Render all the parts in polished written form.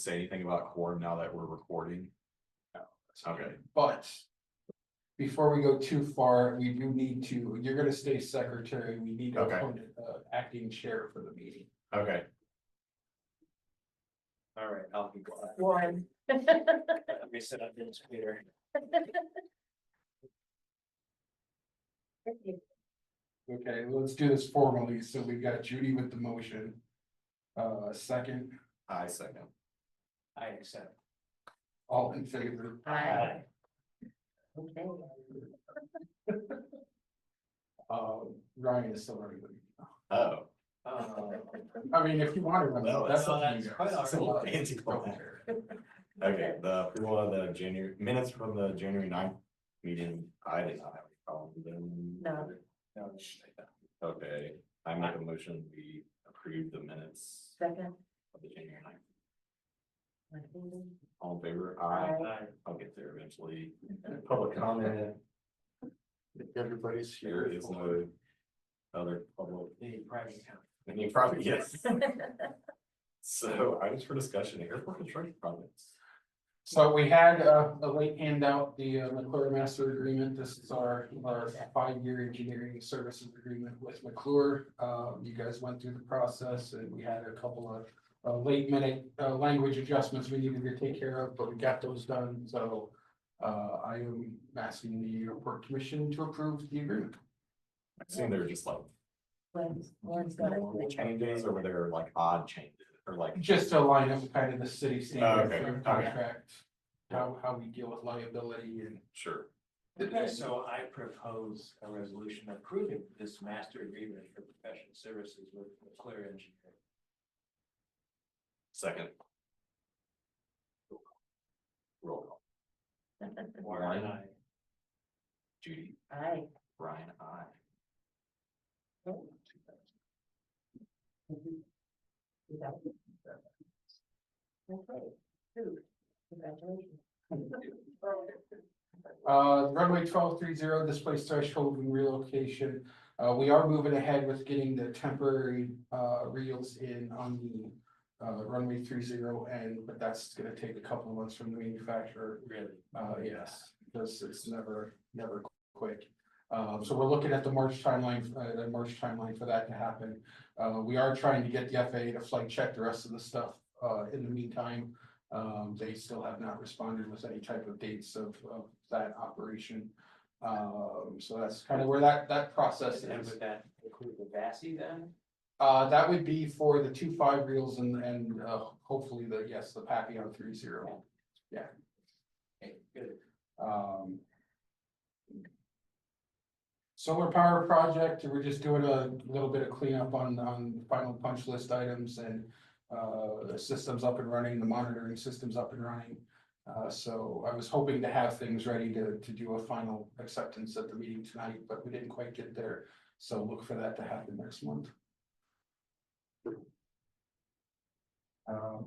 say anything about quorum now that we're recording? Okay, But before we go too far, we do need to, you're gonna stay secretary, we need to Okay. appoint an acting chair for the meeting. okay. All right, I'll be quiet. Warren. Let me sit up this computer. Okay, let's do this formally. So we've got Judy with the motion. Second, I second. I accept. all in favor. Aye. Okay. Ryan is still running with me. Oh. I mean, if you want to run, No, that's that's- up to you that's quite guys. all right. Fancy plan. Okay, the approval of the January minutes from the January 9th meeting, I did not have any problem with them. No. No, just like that. Okay, I make a motion, we approve the minutes Second. of the January 9th. All in favor? Aye. Aye. I'll get there eventually. Public comment. If everybody's here, is no other public, The private account. and you probably, yes. So items for discussion, airport construction projects. So we had a late handout, the McClure Master Agreement. This is our 5-year engineering services agreement with McClure. You guys went through the process and we had a couple of late minute language adjustments we needed to take care of, but we got those done. So I am asking the airport commission to approve the agreement. I seen they were just like Warren's got normal it. changes, or were there like odd changes, or like, Just to line up kind of the city standard Okay, for okay. contract, how we deal with liability and. sure. Okay, so I propose a resolution approving this master agreement for professional services with Clear Engineering. Second. Roll call. Warren and I. Judy, Aye. Brian, I. Okay, two. Congratulations. Runway 1230 displaced threshold and relocation. We are moving ahead with getting the temporary reels in on the runway 30 and, but that's gonna take a couple of months from the manufacturer. Really? Yes, because it's never quick. So we're looking at the March timeline for that to happen. We are trying to get the FAA to flight check the rest of the stuff. In the meantime, they still have not responded with any type of dates of that operation. So that's kind of where that process And is. would that include the VASI then? That would be for the 2.5 reels and hopefully the Papillon 30. Okay, good. Solar power project, we're just doing a little bit of cleanup on final punch list items and the system's up and running, the monitoring system's up and running. So I was hoping to have things ready to do a final acceptance at the meeting tonight, but we didn't quite get there. So look for that to happen next month.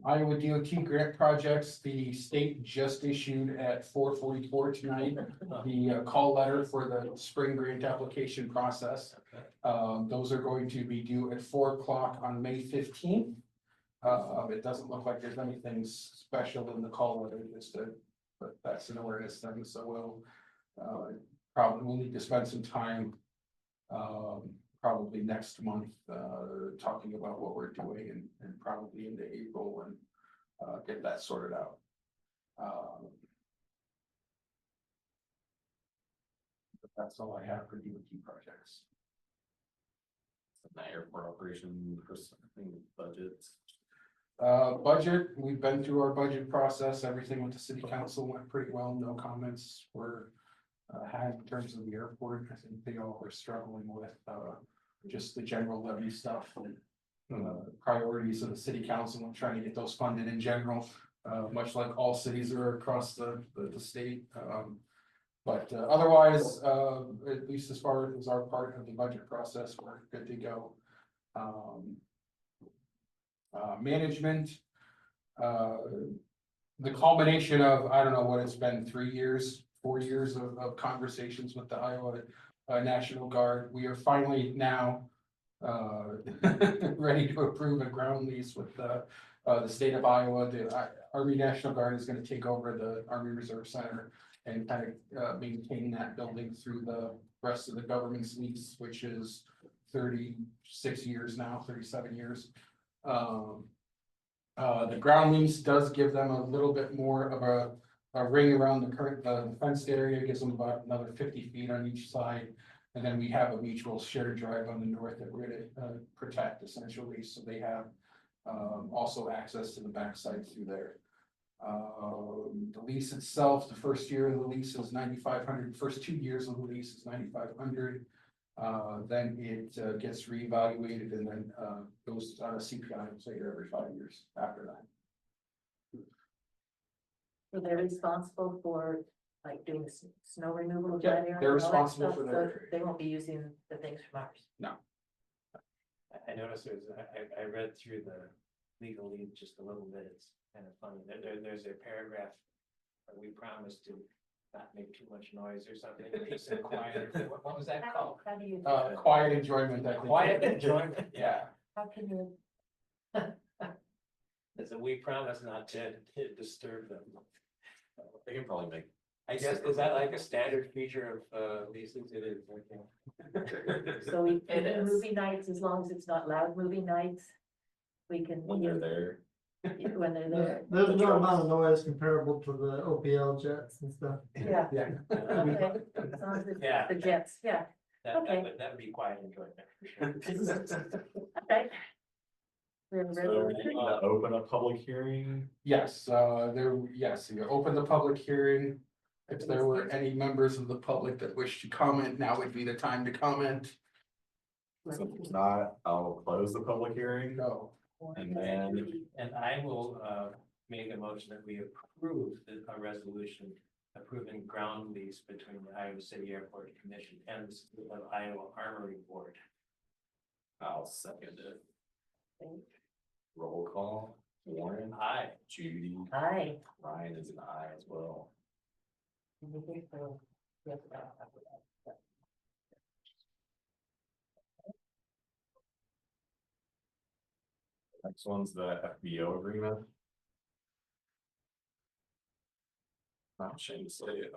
Iowa DOT grant projects, the state just issued at 4:44 tonight, the call letter for the spring grant application process. Okay. Those are going to be due at 4 o'clock on May 15th. It doesn't look like there's anything special in the call letter, but that's an awareness thing, so we'll need to spend some time. Probably next month, talking about what we're doing and probably into April and get that sorted out. But that's all I have for DOT projects. The airport operation, budget. Budget, we've been through our budget process, everything with the city council went pretty well, no comments were had in terms of the airport. I think they all were struggling with just the general levy stuff and priorities of the city council and trying to get those funded in general, much like all cities are across the state. But otherwise, at least as far as our part of the budget process, we're good to go. Management, the culmination of, I don't know what it's been, 3 years, 4 years of conversations with the Iowa National Guard. We are finally now ready to approve a ground lease with the state of Iowa, the Army National Guard is gonna take over the Army Reserve Center and kind of maintain that building through the rest of the government's lease, which is 36 years now, 37 years. The ground lease does give them a little bit more of a ring around the current, fenced area, gives them about another 50 feet on each side. And then we have a mutual shared drive on the north that we're gonna protect essentially, so they have also access to the backside through there. The lease itself, the first year of the lease is 9,500. First 2 years of the lease is 9,500. Then it gets reevaluated and then goes on a CPI inflator every 5 years after that. So they're responsible for like doing snow removal. Yeah, that area they're and all that responsible stuff, for so their- They won't be using the things from ours. I noticed I read through the legal lead just a little bit, it's kind of funny, there's a paragraph. We promise to not make too much noise or something, peace and quiet, what was that called? How do you, Quiet enjoyment, I think. Quiet enjoyment, Yeah, how can you, It's a we promise not to disturb them. They can probably make. I guess, is that like a standard feature of leases? It is, okay. so we It do is. movie nights, as long as it's not loud movie nights. We can. When they're there. When they're there. There's no amount of noise comparable to the OPL jets and stuff. Yeah, yeah. okay, as long as it's Yeah. the jets, yeah, Okay. That would be quiet enjoyment for sure. okay. We're So ready. you wanna open a public hearing. Yes, yes, you open the public hearing. If there were any members of the public that wish to comment, now would be the time to comment. So if there's not, I'll close the public hearing. No. And then- And I will make a motion that we approve a resolution approving ground lease between the Iowa City Airport Commission and the Iowa Armory Board. I'll second it. Roll call, Warren, Aye. Judy, Hi. Ryan is an aye as well. Next one's the FBO agreement. Not ashamed to say it.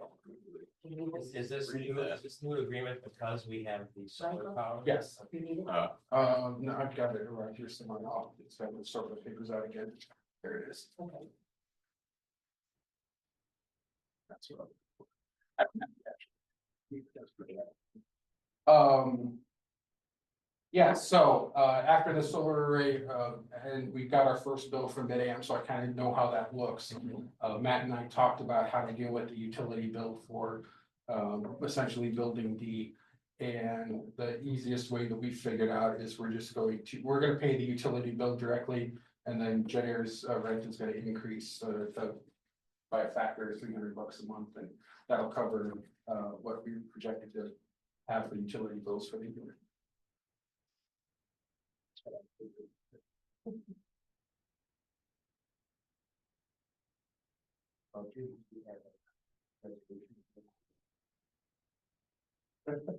Is this new agreement because we have the solar power? Yes. You need it? No, I've got it right here somewhere. I'll sort of figures out again. There it is. Okay. That's what. Yeah, so after the solar array, and we got our first bill from Mid-Am, so I kind of know how that looks. Matt and I talked about how to deal with the utility bill for essentially building D. And the easiest way that we figured out is we're gonna pay the utility bill directly. And then Jet Air's rent is gonna increase by a factor of $300 a month, and that'll cover what we projected to have for utility bills for the year.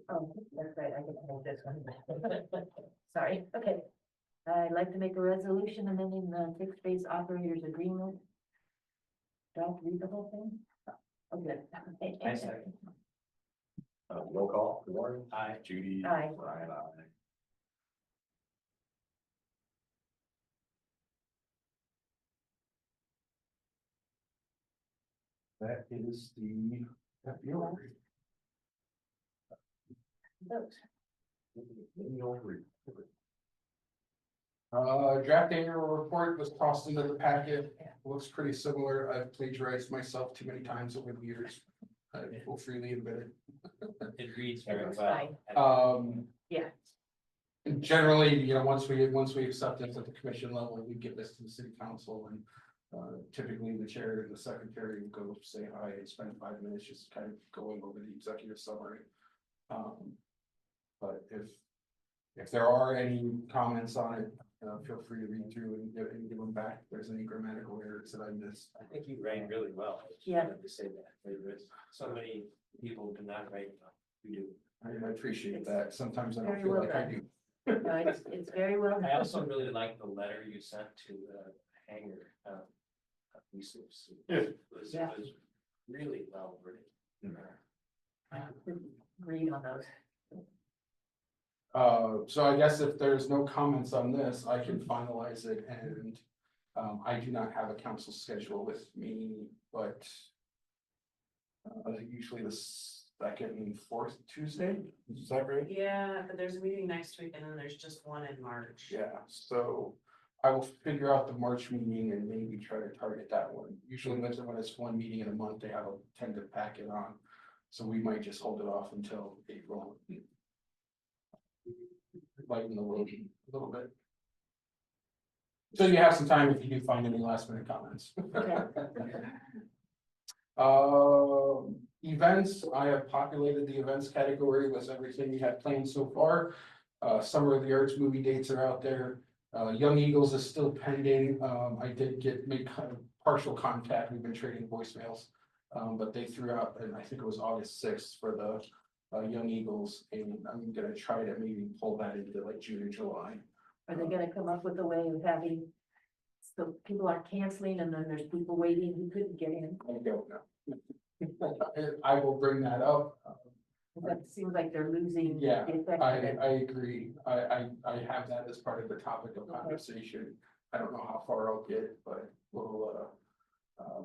Oh, that's right, I can hold this one. Sorry, okay. I'd like to make a resolution amending the fixed base operators agreement. Do I have to read the whole thing? Okay. I second. Roll call, Warren, Aye. Judy, Aye. Ryan, aye. That is the FBO. Vote. Draft annual report was tossed into the packet, looks pretty similar. I've plagiarized myself too many times over the years. I will freely admit it. It reads very It's well. Yeah, And generally, you know, once we accept this at the commission level, we give this to the city council and. Typically, the chair and the secretary will go say hi and spend 5 minutes just kind of going over the executive summary. But if there are any comments on it, feel free to read through and give them back. If there's any grammatical errors that I missed. I think you write really well. I just Yeah. wanted to say that. There's so many people do not write well. You do. I appreciate that. Sometimes I don't Very feel well like I done. do. no, it's very well. I also really like the letter you sent to hanger, resource. Yeah. It was really well written. I agree on those. So I guess if there's no comments on this, I can finalize it and, I do not have a council schedule with me, but. Usually the second and fourth Tuesday, is that right? Yeah, but there's a meeting next week and then there's just one in March. Yeah, so I will figure out the March meeting and maybe try to target that one. Usually when it's one meeting in a month, they have a tentative packet on. So we might just hold it off until April. Lighten the load a little bit. So you have some time if you do find any last minute comments. Events, I have populated the events category with everything we had planned so far. Summer of the Arts movie dates are out there. Young Eagles is still pending. I did make kind of partial contact. We've been trading voicemails. But they threw out, and I think it was August 6th for the Young Eagles, and I'm gonna try to maybe pull that into like June or July. Are they gonna come up with a way of having, so people aren't canceling and then there's people waiting who couldn't get in? I don't know. I will bring that up. That seems like they're losing. Yeah, the effect I of it. agree. I have that as part of the topic of conversation. I don't know how far I'll get, but we'll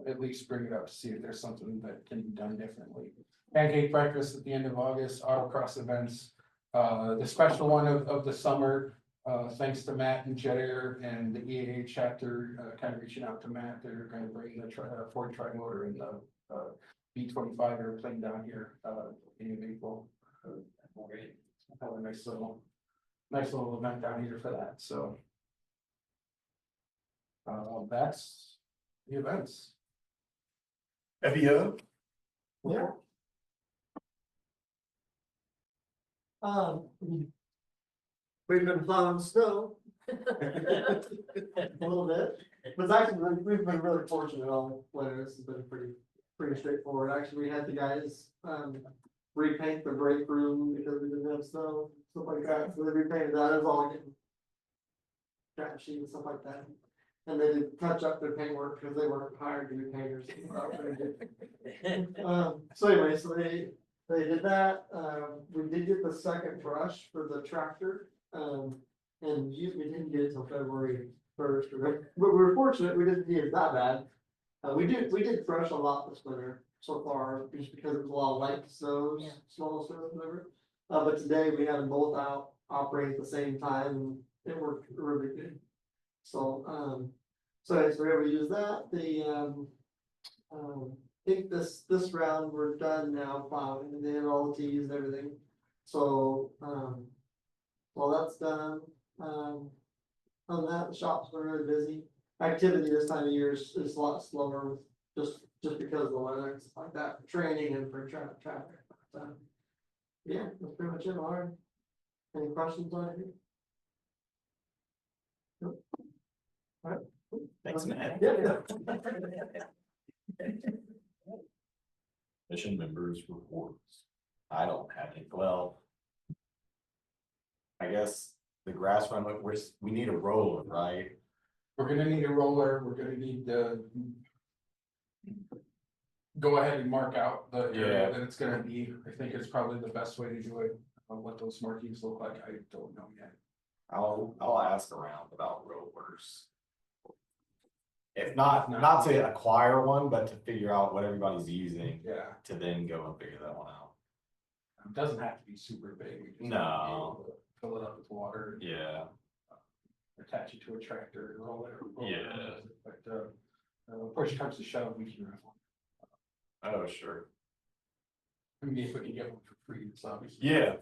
at least bring it up to see if there's something that can be done differently. Pancake breakfast at the end of August, autocross events, the special one of the summer. Thanks to Matt and Jet Air and the EAA chapter, kind of reaching out to Matt, they're gonna bring the Ford Tri-Motor and the B-25 airplane down here, in April. Great. Have a nice little event down here for that, so. That's the events. FEO? Yeah. We've been plowing snow a little bit, but it's actually, we've been really fortunate all winter. This has been pretty straightforward. Actually, we had the guys, repaint the break room because we didn't have snow, stuff like that. So they repainted that. It was all getting scrap sheet and stuff like that. And they did touch up their paintwork because they weren't hired to be painters. So anyway, so they did that. We did get the second brush for the tractor. And we didn't get it until February 1st, but we were fortunate, we didn't get it that bad. We did brush a lot this winter so far, just because it was a lot of light snows, Yeah. small snows, whatever. But today we had them both out operating at the same time, and it worked really good. So, so we're able to use that. I think this round we're done now plowing, and they had all the T's and everything. So, well, that's done. On that, the shops were really busy. Activity this time of year is a lot slower, just because of the weather and stuff like that, for training and for traffic. Yeah, that's pretty much it, Lauren. Any questions on it? Nope. All right. Thanks, Matt. Yeah. Mission members reports. I don't have any, well. I guess the grass run, we need a roller, right? We're gonna need a roller, we're gonna need to. Go ahead and mark out the area that it's gonna be. I think it's probably the best way to do it. What those markings look like, I don't know yet. I'll ask around about rollers. If not to acquire one, but to figure out what everybody's using, Yeah, to then go and figure that one out. it doesn't have to be super big. We just No. have to be able to fill it up with water. Yeah, Attach it to a tractor and roll it. Yeah. But, push comes to shove, we can rent one. oh, sure. I mean, if we can get one for free, it's obviously. Yeah.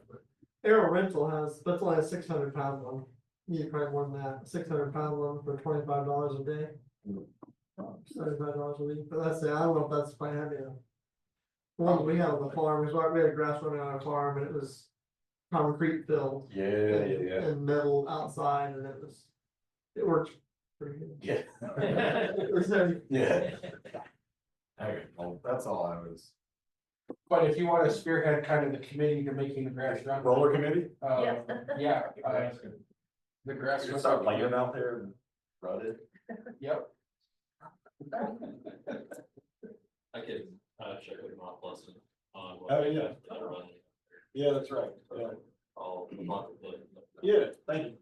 Aero Rental that's only a 600-pound one. You probably more than that, 600-pound one for $25 a day. $75 a week, but that's it, I don't know if that's quite heavy enough. The one we had on the farm, we had a grass running on our farm and it was concrete filled. Yeah, And metal outside and it worked pretty good. Yeah. It was heavy. Yeah. Okay, well, that's all I was. But if you want to spearhead kind of the committee to making the grass run. Roller committee? Yeah, the grass. You run- start laying out there and run it. Yep. I could, check with Mount Pleasant on. what Oh, they yeah. have that are running. Yeah, that's right. Yeah. I'll look at it. Yeah, thank you.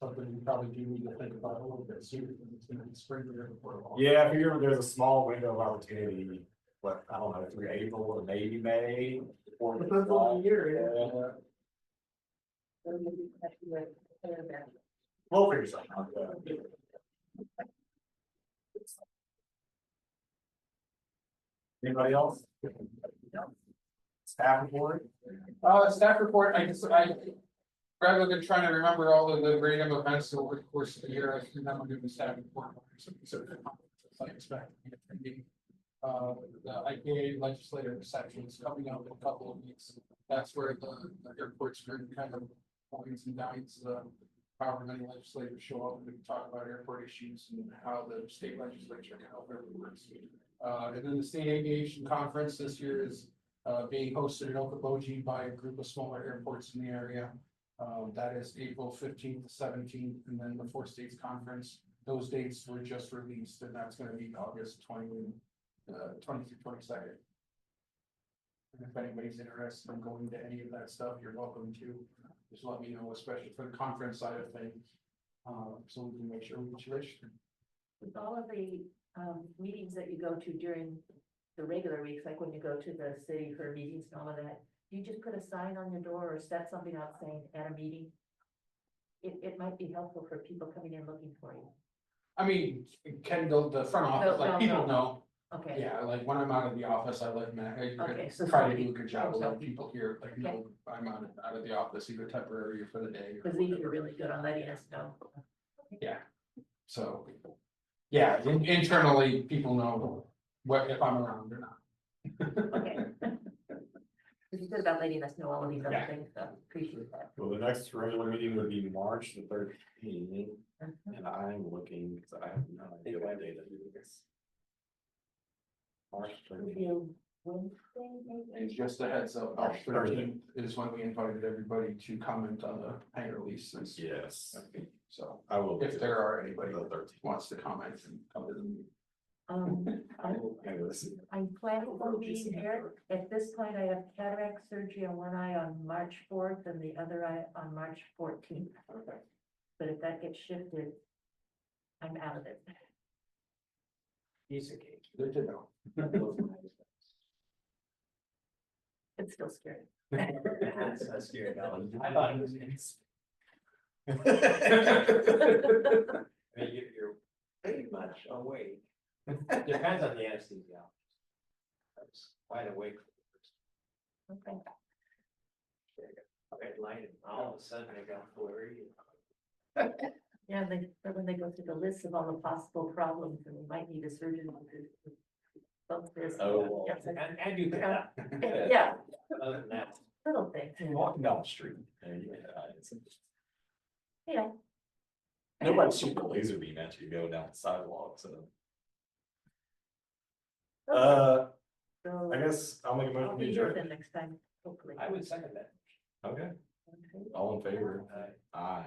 Something we probably do need to think about a little bit sooner, because it's gonna be spring here before long. Yeah, I figure there's a small window of opportunity, what, I don't know, through April or maybe May. before it's Depends on done. the year, yeah. Yeah. So maybe we have to wait for that. We'll figure something out. Yeah. Anybody else? Staff report? Staff report, rather than trying to remember all of the random events over the course of the year, I think I'm gonna do the staff report. So I expect. The IPA legislative reception is coming up in a couple of weeks. That's where the airport's group kind of points and dines, however many legislators show up, and we can talk about airport issues and how the state legislature can help everyone works. And then the state aviation conference this year is being hosted in Okoboji by a group of smaller airports in the area. That is April 15th to 17th, and then the four states conference. Those dates were just released, and that's gonna be August 20 through 22nd. And if anybody's interested in going to any of that stuff, you're welcome to. Just let me know, especially for the conference side of things. So we can make sure we get you registered. With all of the meetings that you go to during the regular weeks, like when you go to the city for meetings and all of that, you just put a sign on your door or set something out saying at a meeting. It might be helpful for people coming in looking for you. I mean, Kendall, the front office, No, like no, people no. know, Okay. yeah, like when I'm out of the office, I let Okay, so try to somebody- do a good job of so letting people hear, like, no, I'm out of the office either temporary or for the day. or Because these whatever. are really good on letting us know. Yeah, so, yeah, internally, people know what, if I'm around or not. Okay. Because you said about letting us know all of these other Yeah. things, so appreciate that. Well, the next regular meeting would be March the 13th, Mhm. and I'm looking, because I have no idea what day that is. March Would 13th. be a Wednesday, And maybe? just a heads up, March 13th is when we invited everybody to comment on the hangar leases. Yes, So I will. if there are anybody The that 13th. wants to comment and come to the meeting. I'm planning on being here. At this point, I have cataract surgery on one eye on March 4th and the other eye on March 14th. But if that gets shifted, I'm out of it. Piece of cake. Good to know. It's still scary. That's so scary, Alan. I thought it was. I mean, you're pretty much awake. Depends on the anesthesia. I was wide awake. Okay. Red light, and all of a sudden I got blurry. Yeah, but when they go through the list of all the possible problems, and we might need a surgeon. to bump this. Oh, Yes, And you can, yeah, other than that, little things, Walking down the street. yeah. Nobody's shooting a laser beam at you going down the sidewalk, so. So I guess I'll make a I'll motion be to here adjourn. then next time, hopefully. I would second that. Okay, Okay. all in favor? Aye. Aye.